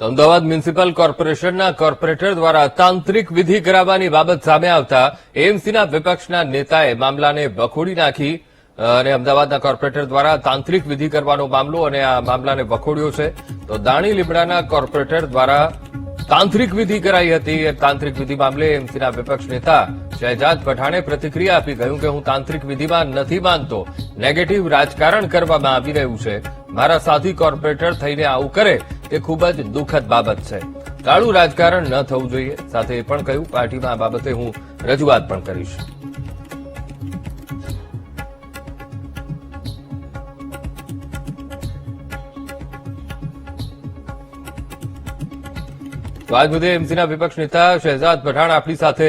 તો અમદાવાદ મ્યુનિસિપલ કોર્પોરેશનના કોર્પોરેટર દ્વારા તાંત્રિક વિધિ કરાવવાની બાબત સામે આવતા એએમસીના વિપક્ષના નેતાએ મામલાને વખોડી નાખી અને અમદાવાદના કોર્પોરેટર દ્વારા તાંત્રિક વિધિ કરવાનો મામલો અને આ મામલાને વખોડ્યો છે. તો દાણી લીમડાના કોર્પોરેટર દ્વારા તાંત્રિક વિધિ કરાઈ હતી. તાંત્રિક વિધિ મામલે એએમસીના વિપક્ષ નેતા શહેજાદ પઠાણે પ્રતિક્રિયા આપી કહ્યું કે હું તાંત્રિક વિધિમાં નથી માનતો. નેગેટિવ રાજકારણ કરવામાં આવી રહ્યું છે. મારા સાથી કોર્પોરેટર થઈને આવું કરે તે ખૂબ જ દુઃખદ બાબત છે. કાળું રાજકારણ ન થવું જોઈએ. સાથે એ પણ કહ્યું પાર્ટીમાં આ બાબતે હું રજૂઆત પણ કરીશ. તો આજ મુદ્દે એમસીના વિપક્ષ નેતા શહેજાદ પઠાણ આપણી સાથે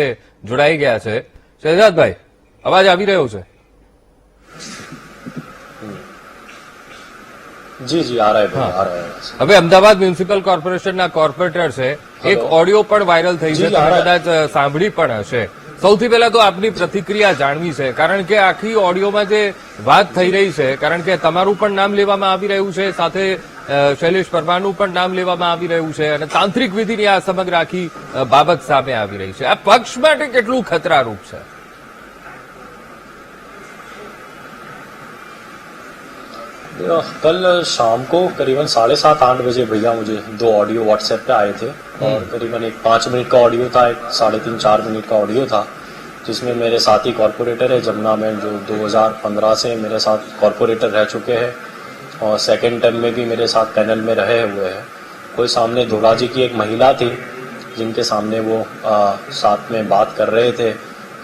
જોડાઈ ગયા છે. શહેજાદભાઈ, અવાજ આવી રહ્યો છે? જી જી આ રહા હૈ. હવે અમદાવાદ મ્યુનિસિપલ કોર્પોરેશનના કોર્પોરેટર છે, એક ઓડિયો પણ વાયરલ થઈ છે, તમે કદાચ સાંભળી પણ હશે. સૌથી પહેલા તો આપની પ્રતિક્રિયા જાણવી છે, કારણ કે આખી ઓડિયોમાં જે વાત થઈ રહી છે, કારણ કે તમારું પણ નામ લેવામાં આવી રહ્યું છે, સાથે શૈલેષ પરમારનું પણ નામ લેવામાં આવી રહ્યું છે અને તાંત્રિક વિધિની આ સમગ્ર આખી બાબત સામે આવી રહી છે. આ પક્ષ માટે કેટલું ખતરારૂપ છે? कल शाम को करीबन 7:30-8 बजे भैया मुझे 2 ऑडियो व्हाट्सएप पे आए थे और करीबन एक 5 मिनट का ऑडियो था, एक 3.5-4 मिनट का ऑडियो था, जिसमें मेरे साथी कॉर्पोरेटर है जमुना मैम, जो 2015 से मेरे साथ कॉर्पोरेटर रह चुके हैं और सेकेंड टर्म में भी मेरे साथ पैनल में रहे हुए हैं. कोई सामने धोला जी की एक महिला थी जिनके सामने वो साथ में बात कर रहे थे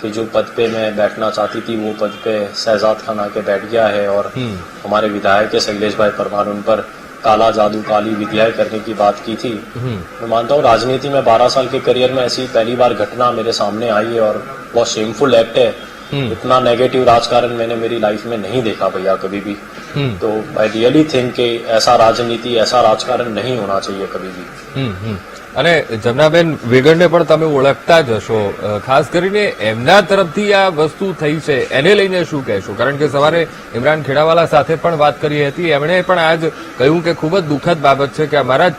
कि जो पद पे मैं बैठना चाहती थी वो पद पे शहजाद खान आके बैठ गया है और हमारे विधायक के शैलेश भाई परमार उन पर काला जादू काली विधियाएं करने की बात की थी. मैं मानता हूँ राजनीति में 12 साल के करियर में ऐसी पहली बार घटना मेरे सामने आई है और बहुत शेमफुल एक्ट है. इतना नेगेटिव राजकारण मैंने मेरी लाइफ में नहीं देखा भैया कभी भी. तो आई रियली थिंक कि ऐसा राजनीति ऐसा राजकारण नहीं होना चाहिए कभी भी. અને જમનાબેન વેગડને પણ તમે ઓળખતા જ હશો, ખાસ કરીને એમના તરફથી આ વસ્તુ થઈ છે એને લઈને શું કહેશો? કારણ કે સવારે ઇમરાન ખેડાવાલા સાથે પણ વાત કરી હતી, એમણે પણ આજ કહ્યું કે ખૂબ જ દુઃખદ બાબત છે કે અમારા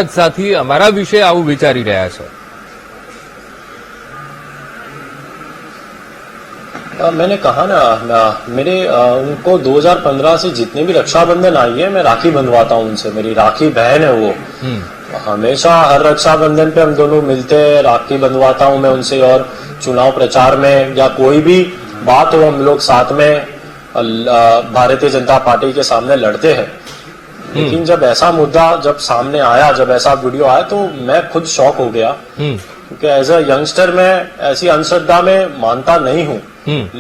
જ સાથી અમારા વિશે આવું વિચારી રહ્યા છે. मैंने कहा ना, मेरे उनको 2015 से जितने भी रक्षाबंधन आई है मैं राखी बंधवाता हूँ उनसे. मेरी राखी बहन है वो. हमेशा हर रक्षाबंधन पे हम दोनों मिलते हैं, राखी बंधवाता हूँ मैं उनसे और चुनाव प्रचार में या कोई भी बात हो हम लोग साथ में भारतीय जनता पार्टी के सामने लड़ते हैं. लेकिन जब ऐसा मुद्दा जब सामने आया, जब ऐसा वीडियो आया तो मैं खुद शॉक हो गया, क्योंकि एज अ यंगस्टर मैं ऐसी अंधश्रद्धा में मानता नहीं हूँ.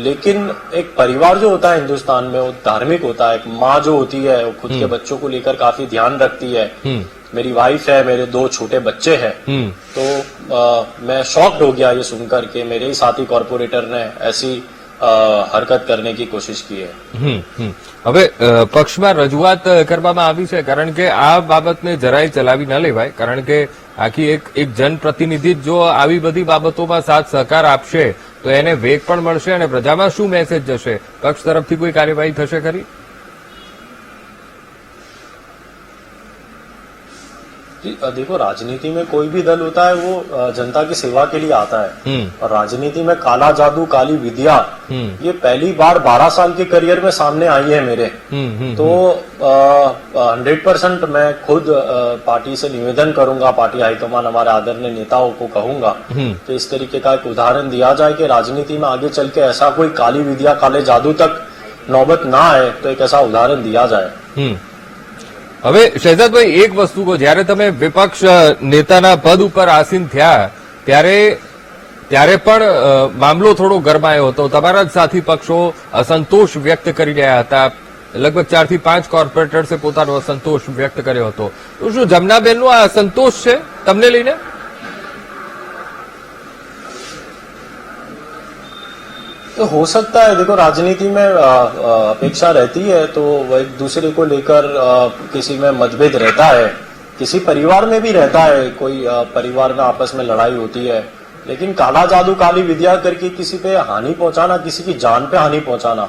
लेकिन एक परिवार जो होता है हिंदुस्तान में वो धार्मिक होता है. एक माँ जो होती है वो खुद के बच्चों को लेकर काफी ध्यान रखती है. मेरी वाइफ है, मेरे 2 छोटे बच्चे हैं. तो मैं शॉक्ड हो गया ये सुनकर के मेरे ही साथी कॉर्पोरेटर ने ऐसी हरकत करने की कोशिश की है. હવે પક્ષમાં રજૂઆત કરવામાં આવી છે, કારણ કે આ બાબતને જરાય ચલાવી ન લેવાય, કારણ કે આખી એક જનપ્રતિનિધિ જો આવી બધી બાબતોમાં સાથ સહકાર આપશે તો એને વેગ પણ મળશે અને પ્રજામાં શું મેસેજ જશે? પક્ષ તરફથી કોઈ કાર્યવાહી થશે ખરી? देखो, राजनीति में कोई भी दल होता है वो जनता की सेवा के लिए आता है. और राजनीति में काला जादू काली विद्या ये पहली बार 12 साल के करियर में सामने आई है मेरे. तो 100% मैं खुद पार्टी से निवेदन करूंगा, पार्टी हाईकमान हमारे आदरणीय नेताओं को कहूंगा कि इस तरीके का एक उदाहरण दिया जाए कि राजनीति में आगे चल के ऐसा कोई काली विद्या काले जादू तक नौबत ना आए, तो एक ऐसा उदाहरण दिया जाए. હવે શહેજાદભાઈ, એક વસ્તુ કહો, જયારે તમે વિપક્ષ નેતાના પદ ઉપર આસીન થયા ત્યારે પણ મામલો થોડો ગરમાયો હતો. તમારા જ સાથી પક્ષો અસંતોષ વ્યક્ત કરી રહ્યા હતા. લગભગ 4 થી 5 કોર્પોરેટર્સે પોતાનો અસંતોષ વ્યક્ત કર્યો હતો. તો શું જમનાબેનનો આ અસંતોષ છે તમને લઈને? तो हो सकता है. देखो, राजनीति में अपेक्षा रहती है तो एक दूसरे को लेकर किसी में मतभेद रहता है, किसी परिवार में भी रहता है. कोई परिवार में आपस में लड़ाई होती है, लेकिन काला जादू काली विद्या करके किसी पे हानि पहुंचाना, किसी की जान पे हानि पहुंचाना,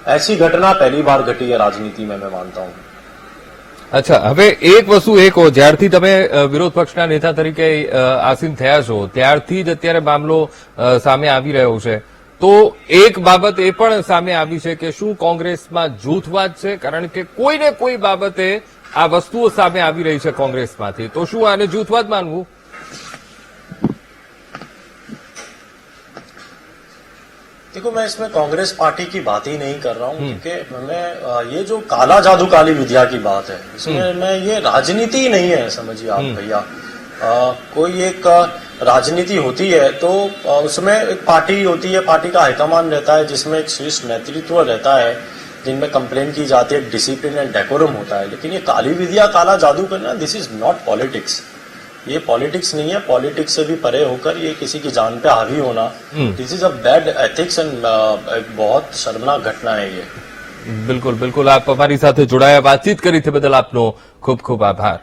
ऐसी घटना पहली बार घटी है राजनीति में, मैं मानता हूँ. અચ્છા, હવે એક વસ્તુ એ કહો, જ્યારથી તમે વિરોધ પક્ષના નેતા તરીકે આસીન થયા છો ત્યારથી જ અત્યારે મામલો સામે આવી રહ્યો છે, તો એક બાબત એ પણ સામે આવી છે કે શું કોંગ્રેસમાં જૂથવાદ છે? કારણ કે કોઈને કોઈ બાબતે આ વસ્તુઓ સામે આવી રહી છે કોંગ્રેસમાંથી, તો શું આને જૂથવાદ માનવું? देखो, मैं इसमें कांग्रेस पार्टी की बात ही नहीं कर रहा हूँ, क्योंकि मैं ये जो काला जादू काली विद्या की बात है, इसमें मैं ये राजनीति ही नहीं है, समझिए आप भैया। कोई एक राजनीति होती है तो उसमें एक पार्टी होती है, पार्टी का हाईकमान रहता है, जिसमें एक शीर्ष नेतृत्व रहता है, जिनमें कंप्लेन की जाती है, डिसिप्लिन एंड डेकोरम होता है। लेकिन ये काली विद्या काला जादू करना, दिस इज नॉट पॉलिटिक्स। ये पॉलिटिक्स नहीं है। पॉलिटिक्स से भी परे होकर ये किसी की जान पे हावी होना, this is a bad ethics and एक बहुत शर्मनाक घटना है ये। બિલકુલ બિલકુલ, આપ અમારી સાથે જોડાયા, વાતચીત કરી તે બદલ આપનો ખૂબ ખૂબ આભાર।